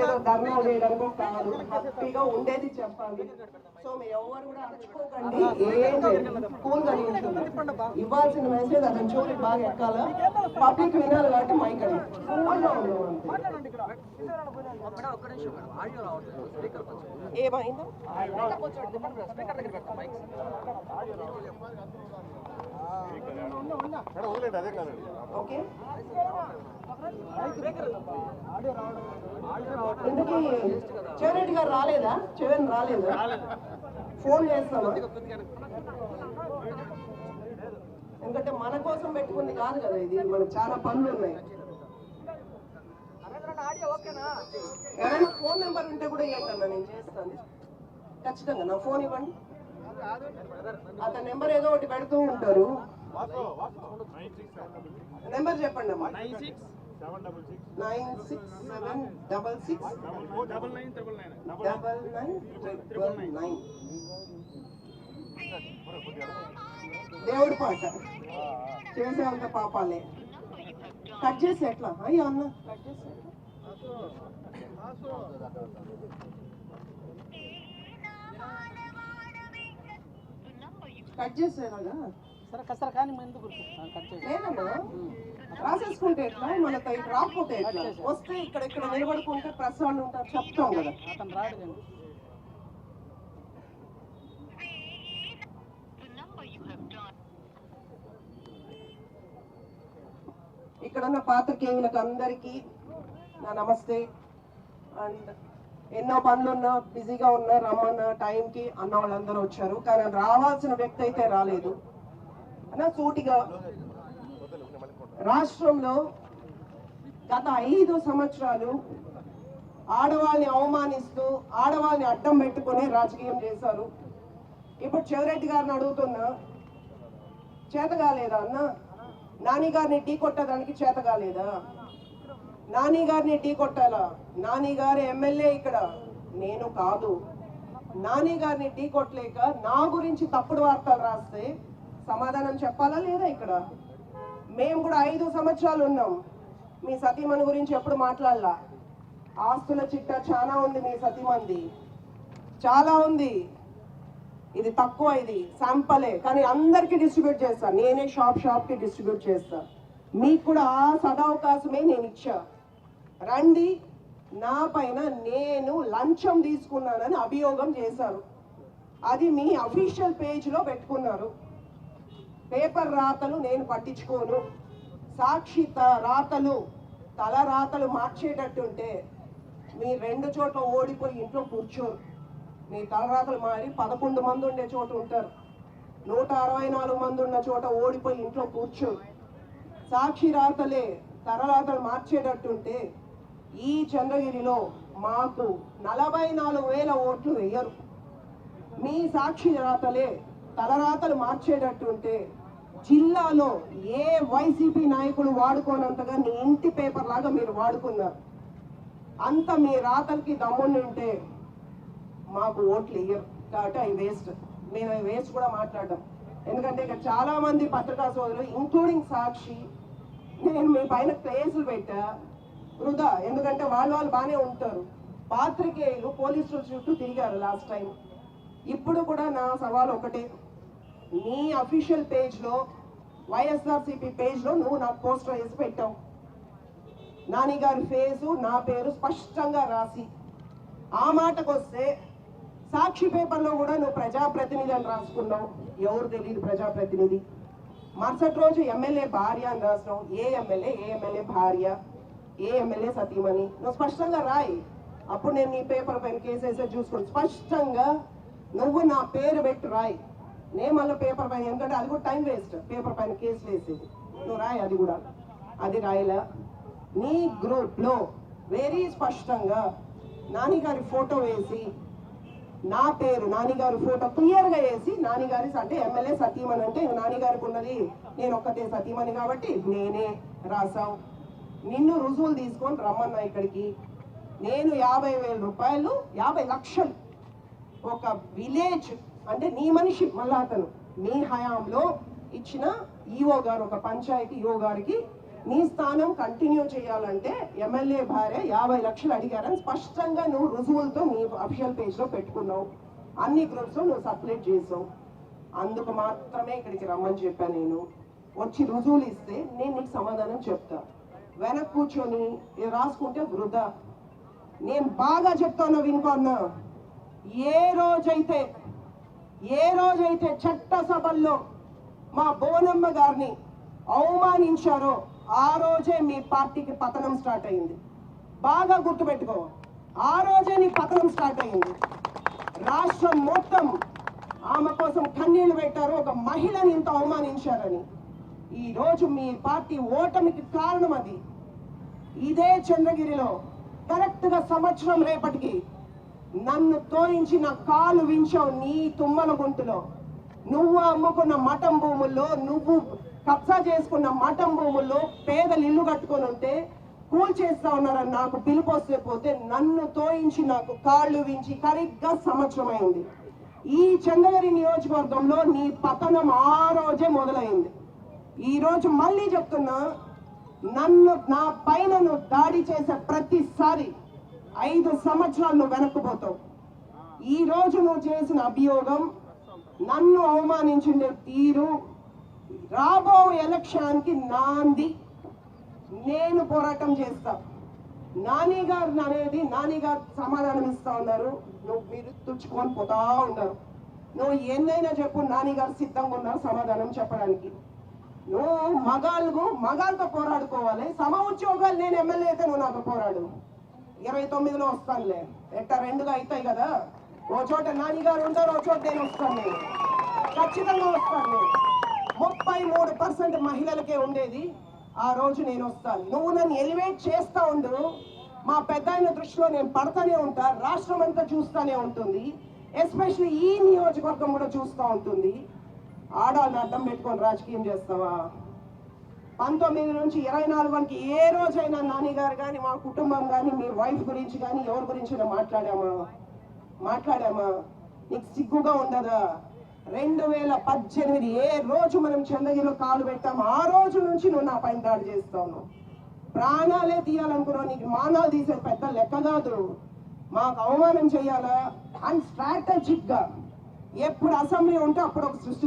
ఏదో ధర్నా చేయడానికో కాదు, హ్యాపీగా ఉండేది చెప్పాలి. సో మీరు ఎవరు కూడా అరుచుకోకండి, ఏం చేయండి, కూల్గా నిల్చుంది. ఇవ్వాల్సిన మెసేజ్ అతని చోటుకి బాగా ఎక్కాల, పబ్లిక్ వినాలి కాబట్టి మైక్ అడిగి కూల్గా ఉండవు అంతే. ఏమైందో ఓకే. ఇందుకు చెవిరెడ్డి గారు రాలేదా? చెవిని రాలేదా? ఫోన్ చేస్తాను, ఎందుకంటే మన కోసం పెట్టుకుంది కాదు కదా ఇది, మనకు చాలా పనులు ఉన్నాయి. ఏమైనా ఫోన్ నెంబర్ ఉంటే కూడా ఇవ్వండి, నేను చేస్తాను ఖచ్చితంగా. నా ఫోన్ ఇవ్వండి, అతని నెంబర్ ఏదో ఒకటి పెడుతూ ఉంటారు. నెంబర్ చెప్పండి అమ్మా. 9676669999. దేవుడి పాట చేసేంత పాపాలే. కట్ చేసి ఎట్లా అయ్యో అన్న, కట్ చేసి కట్ చేసేలాగా సరే కానీ లేదమ్మా, రాసేసుకుంటే ఎట్లా, మనతో ఇటు రాకపోతే ఎట్లా, వస్తే ఇక్కడ నిలబడుకుంటే ప్రెస్ వాళ్ళు ఉంటారు, చెప్తాం కదా. అతను రాడు. ఇక్కడ ఉన్న పాత్రికేయులకు అందరికీ నా నమస్తే. అండ్ ఎన్నో పనులున్నా, బిజీగా ఉన్నా, రమ్మన్న టైంకి అన్న వాళ్ళందరూ వచ్చారు, కానీ రావాల్సిన వ్యక్తి అయితే రాలేదు. అన్న సూటిగా రాష్ట్రంలో గత 5 సంవత్సరాలు ఆడవాళ్ళని అవమానిస్తూ, ఆడవాళ్ళని అడ్డం పెట్టుకుని రాజకీయం చేశారు. ఇప్పుడు చెవిరెడ్డి గారిని అడుగుతున్నా, చేత కాలేదా అన్న? నాని గారిని ఢీ కొట్టడానికి చేత కాలేదా? నాని గారిని ఢీ కొట్టాలా? నాని గారి ఎమ్మెల్యే ఇక్కడ, నేను కాదు. నాని గారిని ఢీ కొట్టలేక నా గురించి తప్పుడు వార్తలు రాస్తే సమాధానం చెప్పాలా లేదా? ఇక్కడ మేము కూడా 5 సంవత్సరాలు ఉన్నాం. మీ సతీమణి గురించి ఎప్పుడు మాట్లాడలా. ఆస్తుల చిట్టా చాలా ఉంది, మీ సతీమణిది చాలా ఉంది. ఇది తక్కువ, ఇది శాంపలే, కానీ అందరికి డిస్ట్రిబ్యూట్ చేస్తా. నేనే షాప్కి డిస్ట్రిబ్యూట్ చేస్తా. మీకు కూడా ఆ సదవకాశమే నేను ఇచ్చా. రండి, నా పైన నేను లంచం తీసుకున్నానని అభియోగం చేశారు. అది మీ అఫీషియల్ పేజ్లో పెట్టుకున్నారు. పేపర్ రాతలు నేను పట్టించుకోను. సాక్షి రాతలు, తల రాతలు మార్చేటట్టుంటే మీ 2 చోట్ల ఓడిపోయి ఇంట్లో కూర్చోరు. మీ తలరాతలు మారి 11 మంది ఉండే చోట ఉంటారు. 164 మంది ఉన్న చోట ఓడిపోయి ఇంట్లో కూర్చోరు. సాక్షి రాతలే తలరాతలు మార్చేటట్టుంటే ఈ చంద్రగిరిలో మాకు 44,000 ఓట్లు వేయరు. మీ సాక్షి రాతలే తలరాతలు మార్చేటట్టుంటే జిల్లాలో ఏ వైసీపీ నాయకులు వాడుకోనంతగా నీ ఇంటి పేపర్ లాగా మీరు వాడుకున్నారు. అంత మీ రాతలకి దమ్ముంటే మాకు ఓట్లు వేయరు కాబట్టి అవి వేస్ట్. మేము అవి వేస్ట్ కూడా మాట్లాడడం, ఎందుకంటే ఇక్కడ చాలా మంది పత్రికా సోదరులు ఇంక్లూడింగ్ సాక్షి, నేను మీ పైన కేసులు పెట్టా వృధా. ఎందుకంటే వాళ్ళు బాగానే ఉంటారు. పాత్రికేయులు పోలీసుల చుట్టూ తిరిగారు లాస్ట్ టైం. ఇప్పుడు కూడా నా సవాల్ ఒకటే, నీ అఫీషియల్ పేజ్లో, వైఎస్ఆర్సీపీ పేజ్లో నువ్వు నాకు పోస్టర్ వేసి పెట్టావు. నాని గారి ఫేసు, నా పేరు స్పష్టంగా రాసి. ఆ మాటకు వస్తే సాక్షి పేపర్లో కూడా నువ్వు ప్రజాప్రతినిధి అని రాసుకున్నావు. ఎవరు తెలియదు ప్రజాప్రతినిధి. మరుసటి రోజు ఎమ్మెల్యే భార్య అని రాసినావు. ఏ ఎమ్మెల్యే భార్య, ఏ ఎమ్మెల్యే సతీమణి, నువ్వు స్పష్టంగా రాయి. అప్పుడు నేను నీ పేపర్ పైన కేసు వేసే చూసుకోండి. స్పష్టంగా నువ్వు నా పేరు పెట్టి రాయి. నేను మళ్ళీ పేపర్ పైన, ఎందుకంటే అది కూడా టైం వేస్ట్, పేపర్ పైన కేసు వేసేది. నువ్వు రాయి, అది కూడా. అది రాయలా. నీ గ్రూప్లో వెరీ స్పష్టంగా నాని గారి ఫోటో వేసి, నా పేరు నానిగారి ఫోటో క్లియర్గా వేసి, నానిగారి అంటే ఎమ్మెల్యే సతీమణి అంటే నానిగారికి ఉన్నది నేను ఒక్కతే సతీమణి కాబట్టి నేనే రాసావు. నిన్ను రుజువులు తీసుకొని రమ్మన్నా ఇక్కడికి. నేను 50,000 రూపాయలు, 50 లక్షలు ఒక విలేజ్ అంటే నీ మనిషి మళ్ళా అతను నీ హయాంలో ఇచ్చిన ఈఓ గారు, ఒక పంచాయతీ ఈఓ గారికి నీ స్థానం కంటిన్యూ చేయాలంటే ఎమ్మెల్యే భార్య 50 లక్షలు అడిగారని స్పష్టంగా నువ్వు రుజువులతో నీ అఫీషియల్ పేజ్లో పెట్టుకున్నావు. అన్ని గ్రూప్స్లో నువ్వు సర్క్యులేట్ చేసావు. అందుకు మాత్రమే ఇక్కడికి రమ్మని చెప్పాను. నేను వచ్చి రుజువులు ఇస్తే నేను నీకు సమాధానం చెప్తా. వెనక కూర్చొని ఇది రాసుకుంటే వృధా. నేను బాగా చెప్తాను వినుకోన్నా. ఏ రోజైతే చట్టసభల్లో మా బోనమ్మ గారిని అవమానించారో ఆ రోజే మీ పార్టీకి పతనం స్టార్ట్ అయింది. బాగా గుర్తుపెట్టుకో, ఆ రోజే నీ పతనం స్టార్ట్ అయింది. రాష్ట్రం మొత్తం ఆమె కోసం కన్నీళ్లు పెట్టారు, ఒక మహిళని ఇంత అవమానించారని. ఈ రోజు మీ పార్టీ ఓటమికి కారణం అది. ఇదే చంద్రగిరిలో కరెక్ట్ గా సంవత్సరం రేపటికి నన్ను తోయించి నా కాలు వించావు నీ తుమ్మల గుంటులో. నువ్వు అమ్ముకున్న మఠం భూముల్లో, నువ్వు కబ్జా చేసుకున్న మఠం భూముల్లో పేదలు ఇల్లు కట్టుకొని ఉంటే కూల్ చేస్తా ఉన్నారని నాకు పిలుపొస్తే పోతే నన్ను తోయించి నాకు కాళ్ళు వించి కరెక్ట్గా సంవత్సరం అయింది. ఈ చంద్రగిరి నియోజకవర్గంలో నీ పతనం ఆ రోజే మొదలైంది. ఈ రోజు మళ్ళీ చెప్తున్నా, నన్ను నా పైన నువ్వు దాడి చేసే ప్రతిసారి 5 సంవత్సరాలు నువ్వు వెనక్కిపోతావు. ఈ రోజు నువ్వు చేసిన అభియోగం, నన్ను అవమానించిన తీరు రాబో ఎలక్షన్కి నాంది. నేను పోరాటం చేస్తా. నాని గారు సమాధానం ఇస్తా ఉన్నారు, మీరు తుడుచుకొని పోతా ఉన్నారు. నువ్వు ఎన్నైనా చెప్పు, నాని గారు సిద్ధంగా ఉన్నారు సమాధానం చెప్పడానికి. నువ్వు మగాళ్ళతో పోరాడుకోవాలి. ఉద్యోగాలు నేను ఎమ్మెల్యే అయితే నువ్వు నాకు పోరాడు. 29లో వస్తానులే, ఎట్టా 2గా అవుతాయి కదా. ఓ చోట నాని గారు ఉంటారు, ఓ చోట నేను వస్తాను. నేను ఖచ్చితంగా వస్తాను. నేను 33% మహిళలకే ఉండేది. ఆ రోజు నేను వస్తాను. నువ్వు నన్ను ఎలివేట్ చేస్తా ఉండు. మా పెద్ద దృష్టిలో నేను పడతానే ఉంటా. రాష్ట్రం అంతా చూస్తానే ఉంటుంది. ఎస్పెషల్లీ ఈ నియోజకవర్గం కూడా చూస్తూ ఉంటుంది. ఆడాలను అడ్డం పెట్టుకొని రాజకీయం చేస్తావా? 19 నుంచి 24 వరకు ఏ రోజైనా నాని గారు కానీ, మా కుటుంబం కానీ, మీ వైఫ్ గురించి కానీ, ఎవరి గురించి మాట్లాడామా? నీకు సిగ్గుగా ఉండదా? 2018 ఏ రోజు మనం చంద్రగిరిలో కాలు పెట్టాము ఆ రోజు నుంచి నువ్వు నా పైన దాడి చేస్తావు. ప్రాణాలే తీయాలనుకున్నావు. నీకు మానాలు తీసే పెద్ద లెక్క కాదు. మాకు అవమానం చేయాలా అని స్ట్రాటజిక్ గా ఎప్పుడు అసెంబ్లీ ఉంటే అప్పుడు ఒక సృష్టి